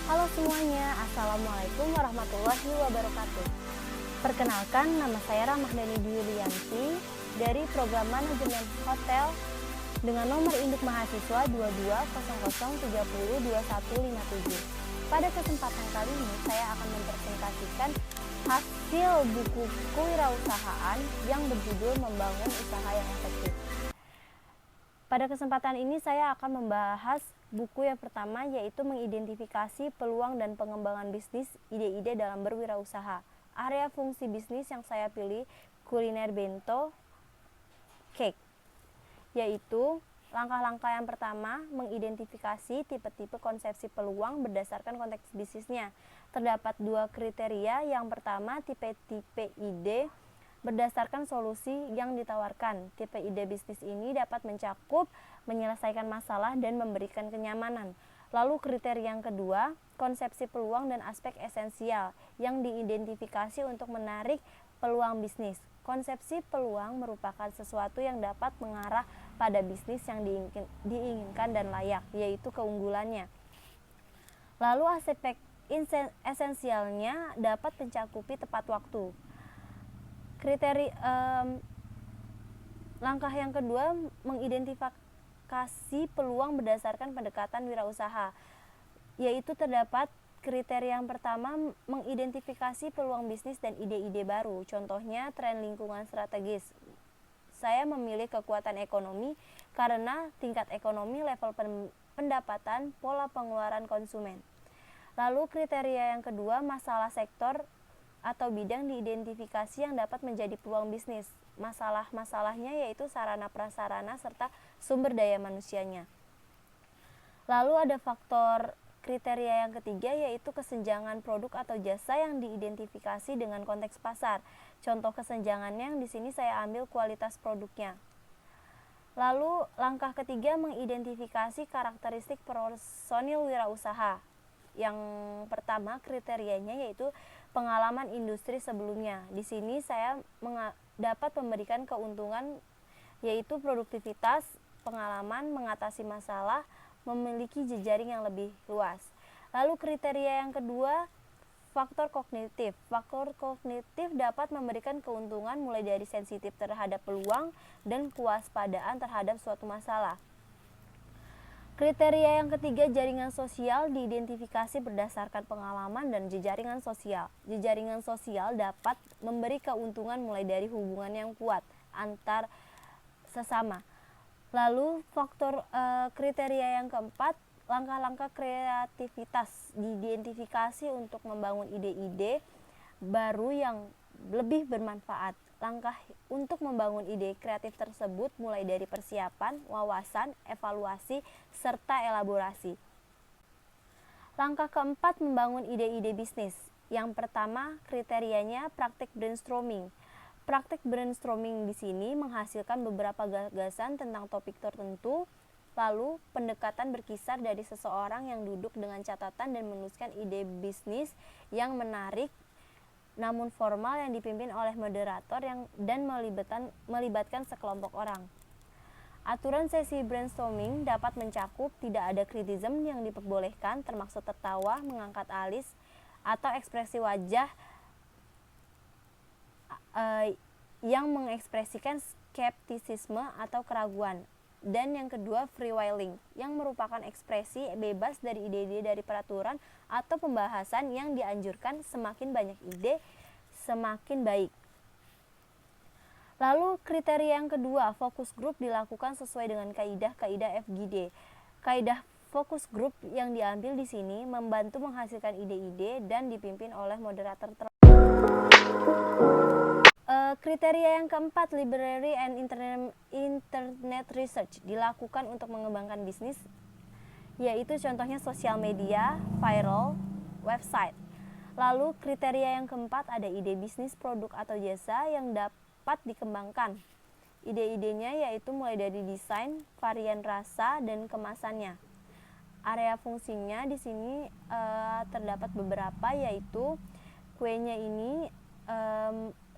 Halo semuanya, Assalamualaikum warahmatullahi wabarakatuh. Perkenalkan, nama saya Rahmadani Yulianti dari Program Manajemen Hotel dengan nomor induk mahasiswa 2200302157. Pada kesempatan kali ini, saya akan mempresentasikan hasil buku kewirausahaan yang berjudul Membangun Usaha yang Efektif. Pada kesempatan ini saya akan membahas buku yang pertama, yaitu mengidentifikasi peluang dan pengembangan bisnis ide-ide dalam berwirausaha. Area fungsi bisnis yang saya pilih kuliner bento cake, yaitu langkah-langkah yang pertama, mengidentifikasi tipe-tipe konsepsi peluang berdasarkan konteks bisnisnya. Terdapat dua kriteria. Yang pertama, tipe-tipe ide berdasarkan solusi yang ditawarkan. Tipe ide bisnis ini dapat mencakup menyelesaikan masalah dan memberikan kenyamanan. Lalu kriteria yang kedua, konsepsi peluang dan aspek esensial yang diidentifikasi untuk menarik peluang bisnis. Konsepsi peluang merupakan sesuatu yang dapat mengarah pada bisnis yang diinginkan dan layak, yaitu keunggulannya. Lalu aspek esensialnya dapat mencakupi tepat waktu. Langkah yang kedua, mengidentifikasi peluang berdasarkan pendekatan wirausaha, yaitu terdapat kriteria yang pertama, mengidentifikasi peluang bisnis dan ide-ide baru. Contohnya, tren lingkungan strategis. Saya memilih kekuatan ekonomi karena tingkat ekonomi, level pendapatan, pola pengeluaran konsumen. Lalu kriteria yang kedua, masalah sektor atau bidang diidentifikasi yang dapat menjadi peluang bisnis. Masalahnya yaitu sarana prasarana serta sumber daya manusianya. Lalu ada faktor kriteria yang ketiga, yaitu kesenjangan produk atau jasa yang diidentifikasi dengan konteks pasar. Contoh kesenjangannya yang di sini saya ambil kualitas produknya. Lalu langkah ketiga, mengidentifikasi karakteristik personil wirausaha. Yang pertama kriterianya yaitu pengalaman industri sebelumnya. Di sini saya dapat memberikan keuntungan yaitu produktivitas, pengalaman mengatasi masalah, memiliki jejaring yang lebih luas. Lalu kriteria yang kedua, faktor kognitif. Faktor kognitif dapat memberikan keuntungan mulai dari sensitif terhadap peluang dan kewaspadaan terhadap suatu masalah. Kriteria yang ketiga, jaringan sosial diidentifikasi berdasarkan pengalaman dan jejaringan sosial. Jejaringan sosial dapat memberi keuntungan mulai dari hubungan yang kuat antar sesama. Lalu faktor kriteria yang keempat, langkah-langkah kreativitas diidentifikasi untuk membangun ide-ide baru yang lebih bermanfaat. Langkah untuk membangun ide kreatif tersebut mulai dari persiapan, wawasan, evaluasi, serta elaborasi. Langkah keempat, membangun ide-ide bisnis. Yang pertama, kriterianya praktik brainstorming. Praktik brainstorming di sini menghasilkan beberapa gagasan tentang topik tertentu, lalu pendekatan berkisar dari seseorang yang duduk dengan catatan dan menuliskan ide bisnis yang menarik namun formal yang dipimpin oleh moderator dan melibatkan sekelompok orang. Aturan sesi brainstorming dapat mencakup tidak ada kritisisme yang diperbolehkan, termasuk tertawa, mengangkat alis, atau ekspresi wajah yang mengekspresikan skeptisisme atau keraguan. Dan yang kedua, freewheeling, yang merupakan ekspresi bebas dari ide-ide dari peraturan atau pembahasan yang dianjurkan. Semakin banyak ide, semakin baik. Lalu kriteria yang kedua, fokus group dilakukan sesuai dengan kaidah FGD. Kaidah fokus group yang diambil di sini membantu menghasilkan ide-ide dan dipimpin oleh moderator. Kriteria yang keempat, library and internet research dilakukan untuk mengembangkan bisnis, yaitu contohnya sosial media, viral, website. Lalu kriteria yang keempat, ada ide bisnis, produk atau jasa yang dapat dikembangkan. Ide-idenya yaitu mulai dari desain, varian rasa, dan kemasannya. Area fungsinya di sini terdapat beberapa, yaitu kuenya ini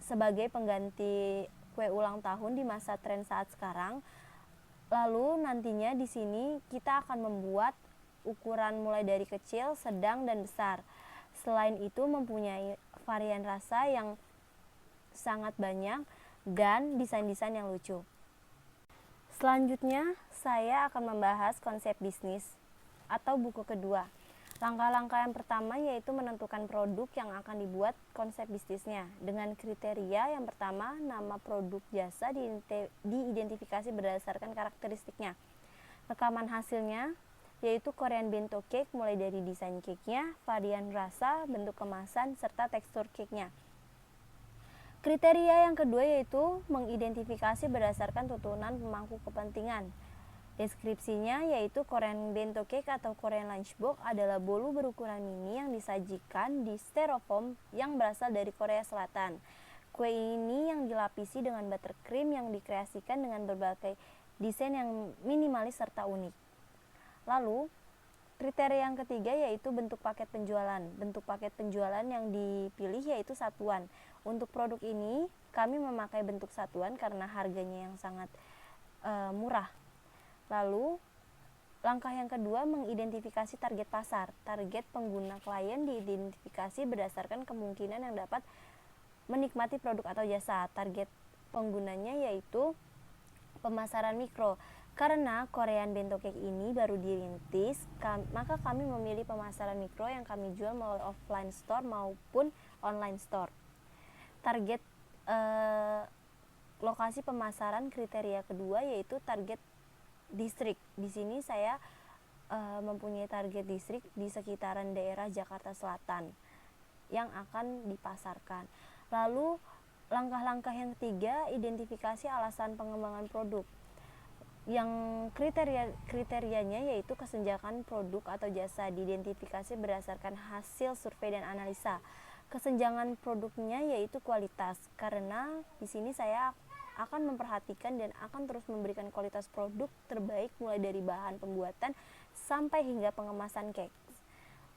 sebagai pengganti kue ulang tahun di masa tren saat sekarang. Lalu nantinya di sini kita akan membuat ukuran mulai dari kecil, sedang, dan besar. Selain itu mempunyai varian rasa yang sangat banyak dan desain-desain yang lucu. Selanjutnya, saya akan membahas konsep bisnis atau buku kedua. Langkah-langkah yang pertama yaitu menentukan produk yang akan dibuat konsep bisnisnya. Dengan kriteria yang pertama, nama produk jasa diidentifikasi berdasarkan karakteristiknya. Rekaman hasilnya yaitu Korean bento cake mulai dari desain cake-nya, varian rasa, bentuk kemasan, serta tekstur cake-nya. Kriteria yang kedua yaitu mengidentifikasi berdasarkan tuntunan pemangku kepentingan. Deskripsinya yaitu Korean bento cake atau Korean lunchbox adalah bolu berukuran mini yang disajikan di styrofoam yang berasal dari Korea Selatan. Kue ini yang dilapisi dengan buttercream yang dikreasikan dengan berbagai desain yang minimalis serta unik. Lalu, kriteria yang ketiga yaitu bentuk paket penjualan. Bentuk paket penjualan yang dipilih yaitu satuan. Untuk produk ini, kami memakai bentuk satuan karena harganya yang sangat murah. Lalu, langkah yang kedua mengidentifikasi target pasar. Target pengguna klien diidentifikasi berdasarkan kemungkinan yang dapat menikmati produk atau jasa. Target penggunanya yaitu pemasaran mikro. Karena Korean bento cake ini baru dirintis, maka kami memilih pemasaran mikro yang kami jual melalui offline store maupun online store. Target lokasi pemasaran kriteria kedua yaitu target distrik. Di sini saya mempunyai target distrik di sekitaran daerah Jakarta Selatan yang akan dipasarkan. Lalu langkah-langkah yang ketiga, identifikasi alasan pengembangan produk. Yang kriterianya yaitu kesenjangan produk atau jasa diidentifikasi berdasarkan hasil survei dan analisa. Kesenjangan produknya yaitu kualitas, karena di sini saya akan memperhatikan dan akan terus memberikan kualitas produk terbaik mulai dari bahan pembuatan sampai hingga pengemasan cake.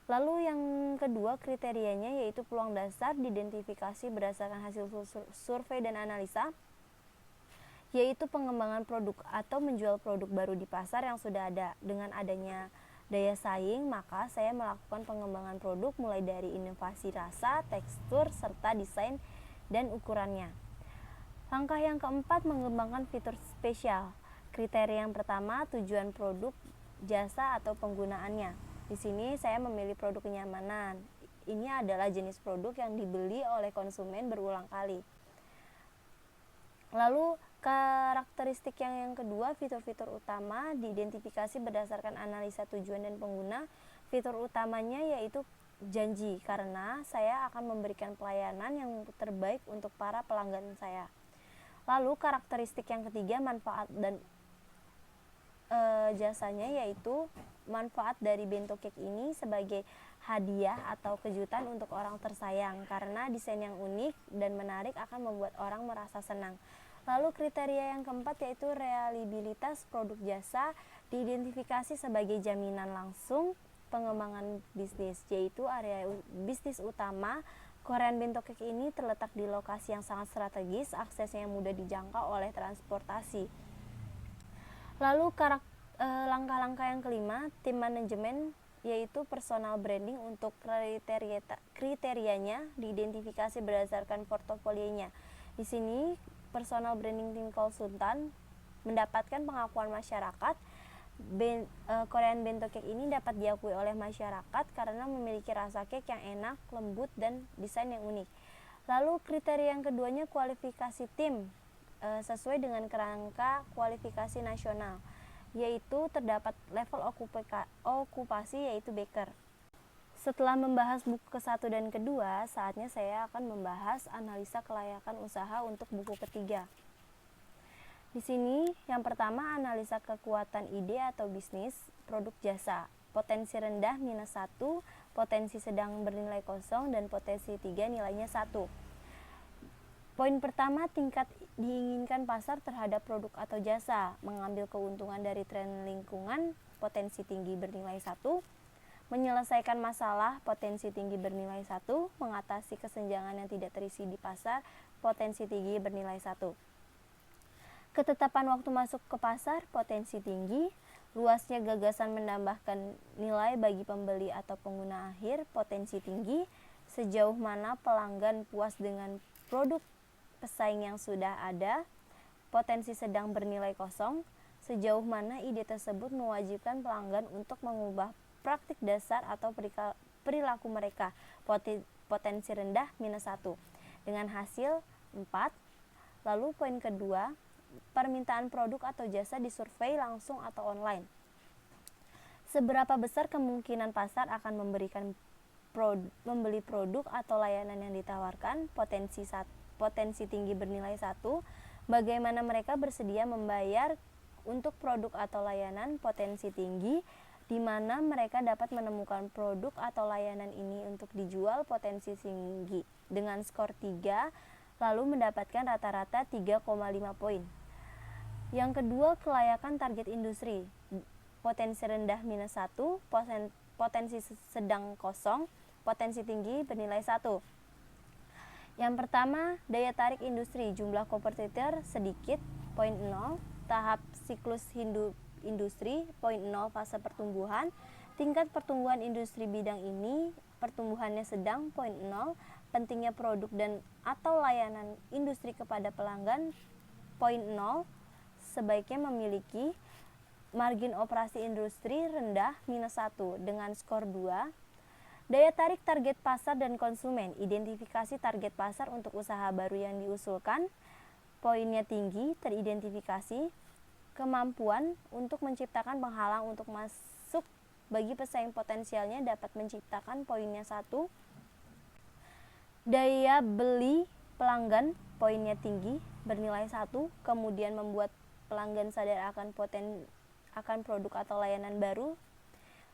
Lalu yang kedua kriterianya yaitu peluang dasar diidentifikasi berdasarkan hasil survei dan analisa, yaitu pengembangan produk atau menjual produk baru di pasar yang sudah ada. Dengan adanya daya saing, maka saya melakukan pengembangan produk mulai dari inovasi rasa, tekstur, serta desain dan ukurannya. Langkah yang keempat, mengembangkan fitur spesial. Kriteria yang pertama, tujuan produk, jasa atau penggunaannya. Di sini saya memilih produk kenyamanan. Ini adalah jenis produk yang dibeli oleh konsumen berulang kali. Lalu karakteristik yang kedua, fitur-fitur utama diidentifikasi berdasarkan analisa tujuan dan pengguna. Fitur utamanya yaitu janji, karena saya akan memberikan pelayanan yang terbaik untuk para pelanggan saya. Lalu karakteristik yang ketiga, manfaat dan jasanya, yaitu manfaat dari bento cake ini sebagai hadiah atau kejutan untuk orang tersayang, karena desain yang unik dan menarik akan membuat orang merasa senang. Lalu kriteria yang keempat yaitu reliabilitas produk jasa diidentifikasi sebagai jaminan langsung pengembangan bisnis, yaitu area bisnis utama. Korean bento cake ini terletak di lokasi yang sangat strategis, aksesnya yang mudah dijangkau oleh transportasi. Lalu langkah-langkah yang kelima, tim manajemen, yaitu personal branding. Untuk kriterianya diidentifikasi berdasarkan portofolionya. Di sini personal branding tim konsultan mendapatkan pengakuan masyarakat. Korean bento cake ini dapat diakui oleh masyarakat karena memiliki rasa cake yang enak, lembut, dan desain yang unik. Lalu kriteria yang keduanya, kualifikasi tim sesuai dengan kerangka kualifikasi nasional, yaitu terdapat level okupasi yaitu baker. Setelah membahas buku ke-1 dan kedua, saatnya saya akan membahas analisa kelayakan usaha untuk buku ketiga. Di sini yang pertama, analisa kekuatan ide atau bisnis produk jasa. Potensi rendah -1, potensi sedang bernilai 0, dan potensi 3 nilainya 1. Poin pertama, tingkat diinginkan pasar terhadap produk atau jasa. Mengambil keuntungan dari tren lingkungan, potensi tinggi bernilai 1. Menyelesaikan masalah, potensi tinggi bernilai 1. Mengatasi kesenjangan yang tidak terisi di pasar, potensi tinggi bernilai 1. Ketetapan waktu masuk ke pasar, potensi tinggi. luasnya gagasan menambahkan nilai bagi pembeli atau pengguna akhir, potensi tinggi, sejauh mana pelanggan puas dengan produk pesaing yang sudah ada, potensi sedang bernilai kosong, sejauh mana ide tersebut mewajibkan pelanggan untuk mengubah praktik dasar atau perilaku mereka, potensi rendah -1, dengan hasil 4. Lalu poin kedua, permintaan produk atau jasa disurvei langsung atau online. Seberapa besar kemungkinan pasar akan membeli produk atau layanan yang ditawarkan, potensi tinggi bernilai 1, bagaimana mereka bersedia membayar untuk produk atau layanan, potensi tinggi, di mana mereka dapat menemukan produk atau layanan ini untuk dijual, potensi tinggi, dengan skor 3, lalu mendapatkan rata-rata 3,5 poin. Yang kedua, kelayakan target industri, potensi rendah -1, potensi sedang kosong, potensi tinggi bernilai 1. Yang pertama, daya tarik industri, jumlah kompetitor sedikit, poin 0, tahap siklus industri, poin 0, fase pertumbuhan, tingkat pertumbuhan industri bidang ini, pertumbuhannya sedang, poin 0, pentingnya produk dan atau layanan industri kepada pelanggan, poin 0, sebaiknya memiliki margin operasi industri rendah -1, dengan skor 2. Daya tarik target pasar dan konsumen, identifikasi target pasar untuk usaha baru yang diusulkan, poinnya tinggi, teridentifikasi, kemampuan untuk menciptakan penghalang untuk masuk bagi pesaing potensialnya dapat menciptakan, poinnya 1. Daya beli pelanggan, poinnya tinggi, bernilai 1, kemudian membuat pelanggan sadar akan produk atau layanan baru,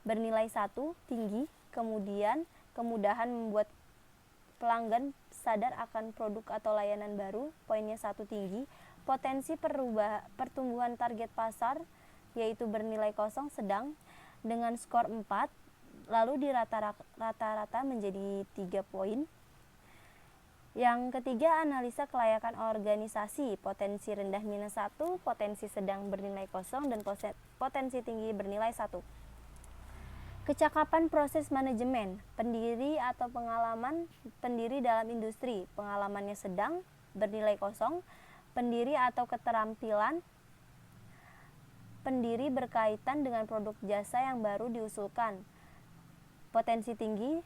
bernilai 1, tinggi, kemudian kemudahan membuat pelanggan sadar akan produk atau layanan baru, poinnya 1, tinggi, potensi pertumbuhan target pasar, yaitu bernilai kosong sedang, dengan skor 4, lalu rata-rata menjadi 3 poin. Yang ketiga, analisa kelayakan organisasi, potensi rendah -1, potensi sedang bernilai kosong, dan potensi tinggi bernilai 1. Kecakapan proses manajemen, pendiri atau pengalaman pendiri dalam industri, pengalamannya sedang, bernilai kosong, pendiri atau keterampilan pendiri berkaitan dengan produk jasa yang baru diusulkan, potensi tinggi,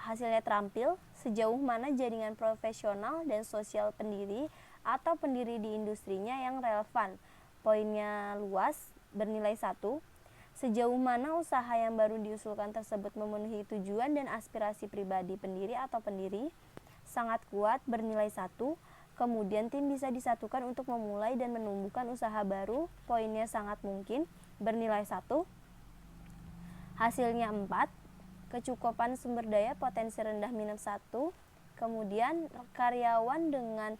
hasilnya terampil, sejauh mana jaringan profesional dan sosial pendiri atau pendiri di industrinya yang relevan, poinnya luas, bernilai 1. Sejauh mana usaha yang baru diusulkan tersebut memenuhi tujuan dan aspirasi pribadi pendiri atau pendiri, sangat kuat, bernilai 1. Kemudian tim bisa disatukan untuk memulai dan menumbuhkan usaha baru, poinnya sangat mungkin, bernilai 1. Hasilnya 4. Kecukupan sumber daya, potensi rendah -1. Kemudian karyawan dengan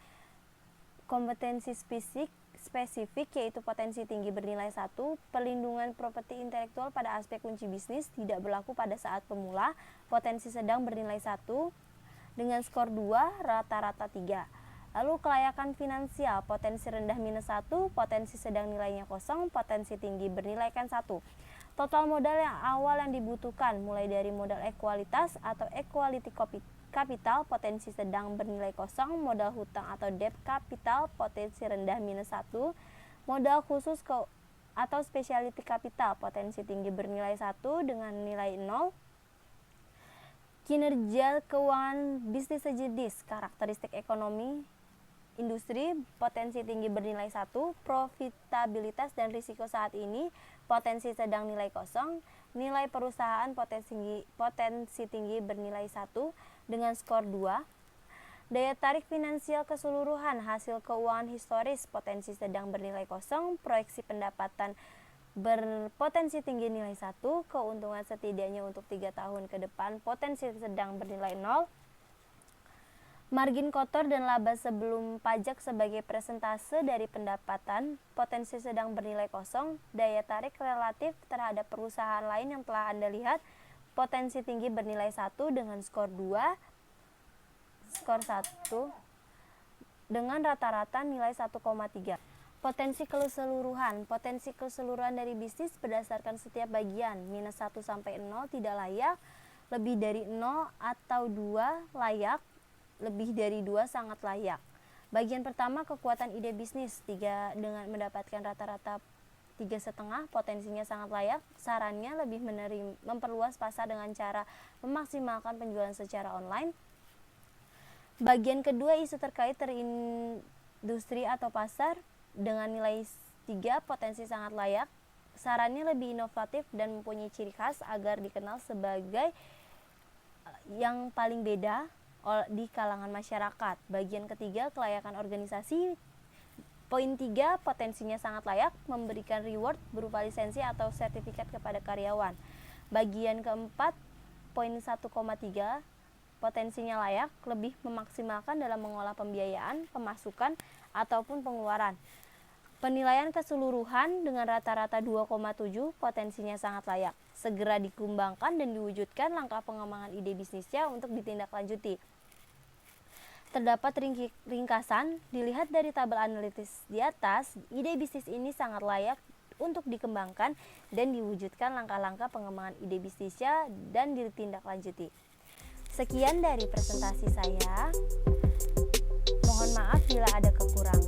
kompetensi spesifik, yaitu potensi tinggi, bernilai 1. Perlindungan properti intelektual pada aspek kunci bisnis tidak berlaku pada saat pemula, potensi sedang, bernilai 1, dengan skor 2, rata-rata 3. Lalu kelayakan finansial, potensi rendah -1, potensi sedang nilainya kosong, potensi tinggi bernilaikan 1. Total modal yang awal yang dibutuhkan, mulai dari modal ekualitas atau equality capital, potensi sedang bernilai kosong, modal hutang atau debt capital, potensi rendah -1, modal khusus atau specialty capital, potensi tinggi bernilai 1 dengan nilai 0. Kinerja keuangan bisnis sejenis, karakteristik ekonomi industri, potensi tinggi bernilai 1, profitabilitas dan risiko saat ini, potensi sedang nilai kosong, nilai perusahaan potensi tinggi bernilai 1 dengan skor 2. Daya tarik finansial keseluruhan, hasil keuangan historis, potensi sedang bernilai kosong, proyeksi pendapatan berpotensi tinggi nilai 1, keuntungan setidaknya untuk 3 tahun ke depan, potensi sedang bernilai 0. Margin kotor dan laba sebelum pajak sebagai persentase dari pendapatan, potensi sedang bernilai kosong, daya tarik relatif terhadap perusahaan lain yang telah Anda lihat, potensi tinggi bernilai 1 dengan skor 2, skor 1 dengan rata-rata nilai 1,3. Potensi keseluruhan. Potensi keseluruhan dari bisnis berdasarkan setiap bagian. Minus 1 sampai 0 tidak layak, lebih dari 0 atau 2 layak, lebih dari 2 sangat layak. Bagian pertama, kekuatan ide bisnis. 3 dengan mendapatkan rata-rata 3,5, potensinya sangat layak. Sarannya lebih memperluas pasar dengan cara memaksimalkan penjualan secara online. Bagian kedua, isu terkait industri atau pasar. Dengan nilai 3, potensi sangat layak. Sarannya lebih inovatif dan mempunyai ciri khas agar dikenal sebagai yang paling beda di kalangan masyarakat. Bagian ketiga, kelayakan organisasi. Poin 3, potensinya sangat layak, memberikan reward berupa lisensi atau sertifikat kepada karyawan. Bagian keempat, poin 1,3, potensinya layak, lebih memaksimalkan dalam mengolah pembiayaan, pemasukan, ataupun pengeluaran. Penilaian keseluruhan dengan rata-rata 2,7, potensinya sangat layak. Segera dikembangkan dan diwujudkan langkah pengembangan ide bisnisnya untuk ditindaklanjuti. Terdapat ringkasan, dilihat dari tabel analitis di atas, ide bisnis ini sangat layak untuk dikembangkan dan diwujudkan langkah-langkah pengembangan ide bisnisnya dan ditindaklanjuti. Sekian dari presentasi saya. Mohon maaf bila ada kekurangan.